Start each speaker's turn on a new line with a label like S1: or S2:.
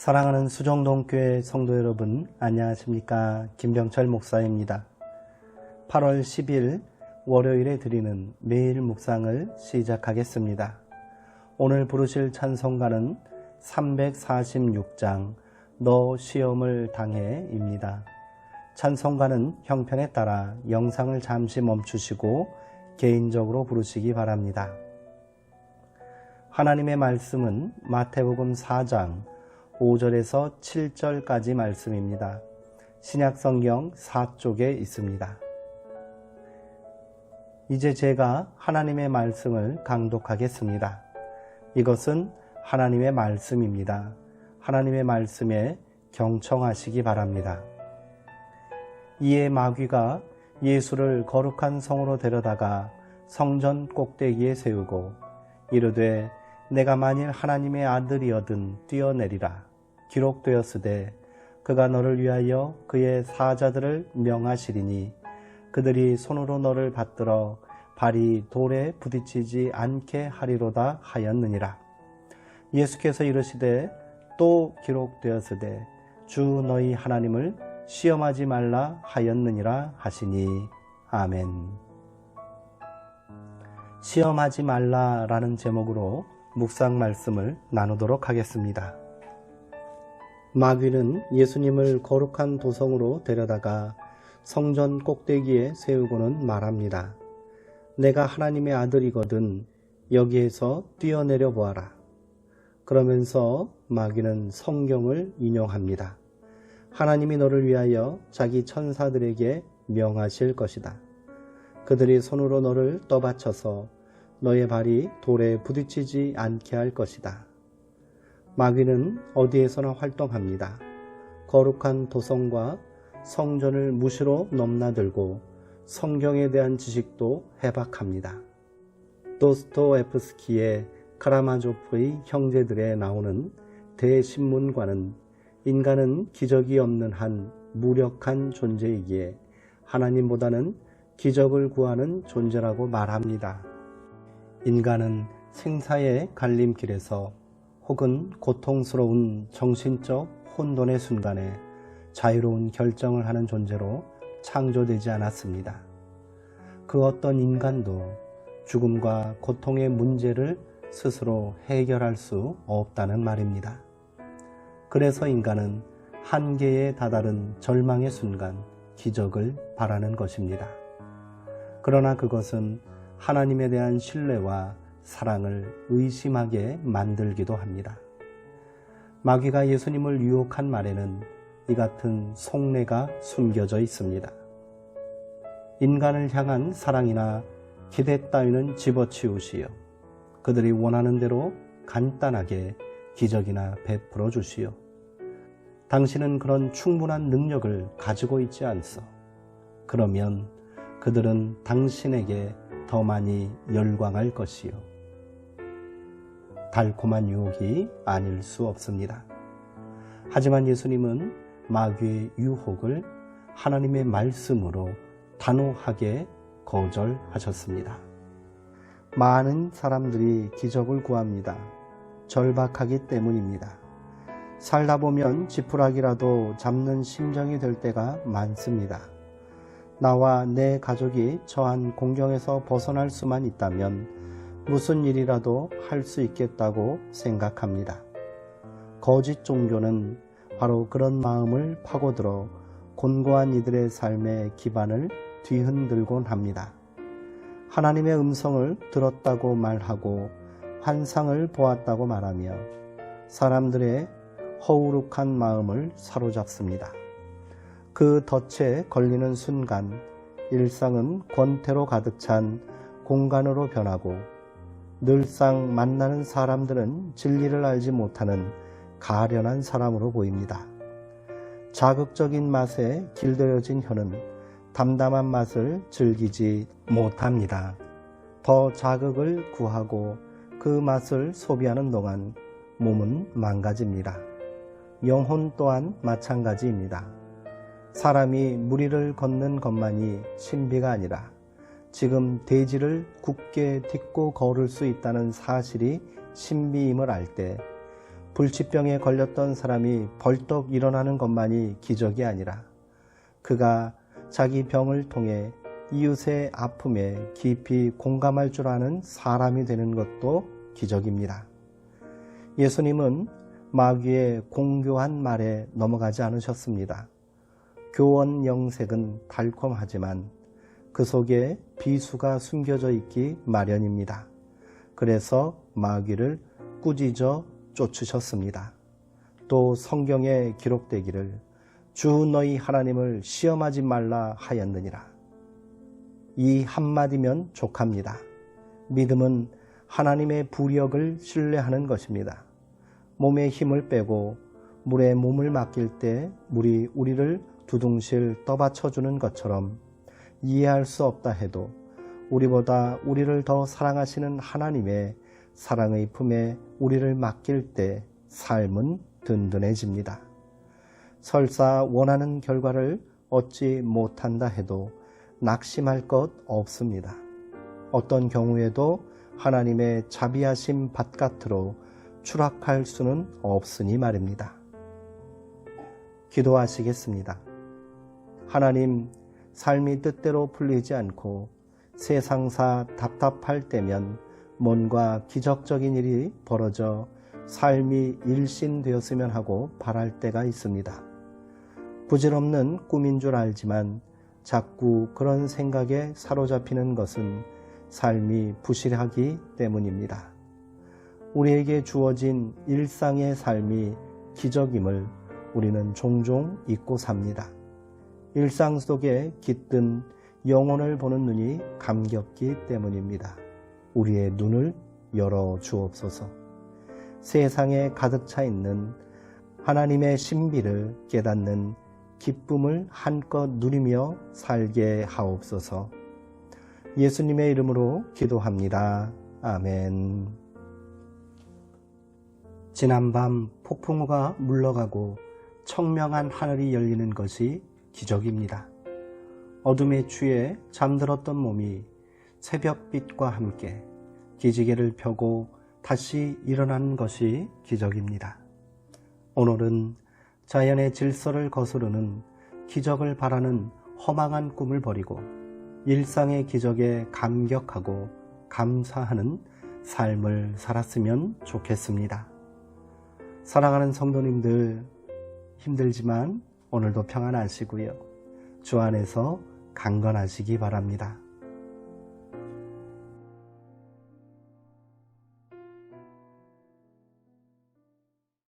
S1: 사랑하는 수정동교회 성도 여러분, 안녕하십니까? 김병철 목사입니다. 8월 10일 월요일에 드리는 매일 묵상을 시작하겠습니다. 오늘 부르실 찬송가는 346장 너 시험을 당해입니다. 찬송가는 형편에 따라 영상을 잠시 멈추시고 개인적으로 부르시기 바랍니다. 하나님의 말씀은 마태복음 4장 5절에서 7절까지 말씀입니다. 신약성경 4쪽에 있습니다. 이제 제가 하나님의 말씀을 강독하겠습니다. 이것은 하나님의 말씀입니다. 하나님의 말씀에 경청하시기 바랍니다. 이에 마귀가 예수를 거룩한 성으로 데려다가 성전 꼭대기에 세우고 이르되 내가 만일 하나님의 아들이거든 뛰어내리라. 기록되었으되 그가 너를 위하여 그의 사자들을 명하시리니 그들이 손으로 너를 받들어 발이 돌에 부딪히지 않게 하리로다 하였느니라. 예수께서 이르시되 또 기록되었으되 주 너희 하나님을 시험하지 말라 하였느니라 하시니 아멘. 시험하지 말라라는 제목으로 묵상 말씀을 나누도록 하겠습니다. 마귀는 예수님을 거룩한 도성으로 데려다가 성전 꼭대기에 세우고는 말합니다. 내가 하나님의 아들이거든 여기에서 뛰어내려 보아라. 그러면서 마귀는 성경을 인용합니다. 하나님이 너를 위하여 자기 천사들에게 명하실 것이다. 그들이 손으로 너를 떠받쳐서 너의 발이 돌에 부딪히지 않게 할 것이다. 마귀는 어디에서나 활동합니다. 거룩한 도성과 성전을 무시로 넘나들고 성경에 대한 지식도 해박합니다. 도스토옙스키의 카라마조프의 형제들에 나오는 대신문관은 인간은 기적이 없는 한 무력한 존재이기에 하나님보다는 기적을 구하는 존재라고 말합니다. 인간은 생사의 갈림길에서 혹은 고통스러운 정신적 혼돈의 순간에 자유로운 결정을 하는 존재로 창조되지 않았습니다. 그 어떤 인간도 죽음과 고통의 문제를 스스로 해결할 수 없다는 말입니다. 그래서 인간은 한계에 다다른 절망의 순간 기적을 바라는 것입니다. 그러나 그것은 하나님에 대한 신뢰와 사랑을 의심하게 만들기도 합니다. 마귀가 예수님을 유혹한 말에는 이 같은 속내가 숨겨져 있습니다. 인간을 향한 사랑이나 기대 따위는 집어치우시어 그들이 원하는 대로 간단하게 기적이나 베풀어 주시오. 당신은 그런 충분한 능력을 가지고 있지 않소. 그러면 그들은 당신에게 더 많이 열광할 것이요. 달콤한 유혹이 아닐 수 없습니다. 하지만 예수님은 마귀의 유혹을 하나님의 말씀으로 단호하게 거절하셨습니다. 많은 사람들이 기적을 구합니다. 절박하기 때문입니다. 살다 보면 지푸라기라도 잡는 심정이 될 때가 많습니다. 나와 내 가족이 처한 공경에서 벗어날 수만 있다면 무슨 일이라도 할 수 있겠다고 생각합니다. 거짓 종교는 바로 그런 마음을 파고들어 곤고한 이들의 삶의 기반을 뒤흔들곤 합니다. 하나님의 음성을 들었다고 말하고 환상을 보았다고 말하며 사람들의 허우룩한 마음을 사로잡습니다. 그 덫에 걸리는 순간 일상은 권태로 가득 찬 공간으로 변하고 늘상 만나는 사람들은 진리를 알지 못하는 가련한 사람으로 보입니다. 자극적인 맛에 길들여진 혀는 담담한 맛을 즐기지 못합니다. 더 자극을 구하고 그 맛을 소비하는 동안 몸은 망가집니다. 영혼 또한 마찬가지입니다. 사람이 무리를 걷는 것만이 신비가 아니라 지금 대지를 굳게 딛고 걸을 수 있다는 사실이 신비임을 알 때 불치병에 걸렸던 사람이 벌떡 일어나는 것만이 기적이 아니라 그가 자기 병을 통해 이웃의 아픔에 깊이 공감할 줄 아는 사람이 되는 것도 기적입니다. 예수님은 마귀의 공교한 말에 넘어가지 않으셨습니다. 교원 영색은 달콤하지만 그 속에 비수가 숨겨져 있기 마련입니다. 그래서 마귀를 꾸짖어 쫓으셨습니다. 또 성경에 기록되기를 주 너희 하나님을 시험하지 말라 하였느니라. 이 한마디면 족합니다. 믿음은 하나님의 부력을 신뢰하는 것입니다. 몸에 힘을 빼고 물에 몸을 맡길 때 물이 우리를 두둥실 떠받쳐주는 것처럼 이해할 수 없다 해도 우리보다 우리를 더 사랑하시는 하나님의 사랑의 품에 우리를 맡길 때 삶은 든든해집니다. 설사 원하는 결과를 얻지 못한다 해도 낙심할 것 없습니다. 어떤 경우에도 하나님의 자비하심 바깥으로 추락할 수는 없으니 말입니다. 기도하시겠습니다. 하나님, 삶이 뜻대로 풀리지 않고 세상사 답답할 때면 뭔가 기적적인 일이 벌어져 삶이 일신되었으면 하고 바랄 때가 있습니다. 부질없는 꿈인 줄 알지만 자꾸 그런 생각에 사로잡히는 것은 삶이 부실하기 때문입니다. 우리에게 주어진 일상의 삶이 기적임을 우리는 종종 잊고 삽니다. 일상 속에 깃든 영혼을 보는 눈이 감겹기 때문입니다. 우리의 눈을 열어 주옵소서. 세상에 가득 차 있는 하나님의 신비를 깨닫는 기쁨을 한껏 누리며 살게 하옵소서. 예수님의 이름으로 기도합니다. 아멘. 지난밤 폭풍우가 물러가고 청명한 하늘이 열리는 것이 기적입니다. 어둠에 취해 잠들었던 몸이 새벽빛과 함께 기지개를 펴고 다시 일어나는 것이 기적입니다. 오늘은 자연의 질서를 거스르는 기적을 바라는 허망한 꿈을 버리고 일상의 기적에 감격하고 감사하는 삶을 살았으면 좋겠습니다. 사랑하는 성도님들, 힘들지만 오늘도 평안하시고요. 주 안에서 강건하시기 바랍니다.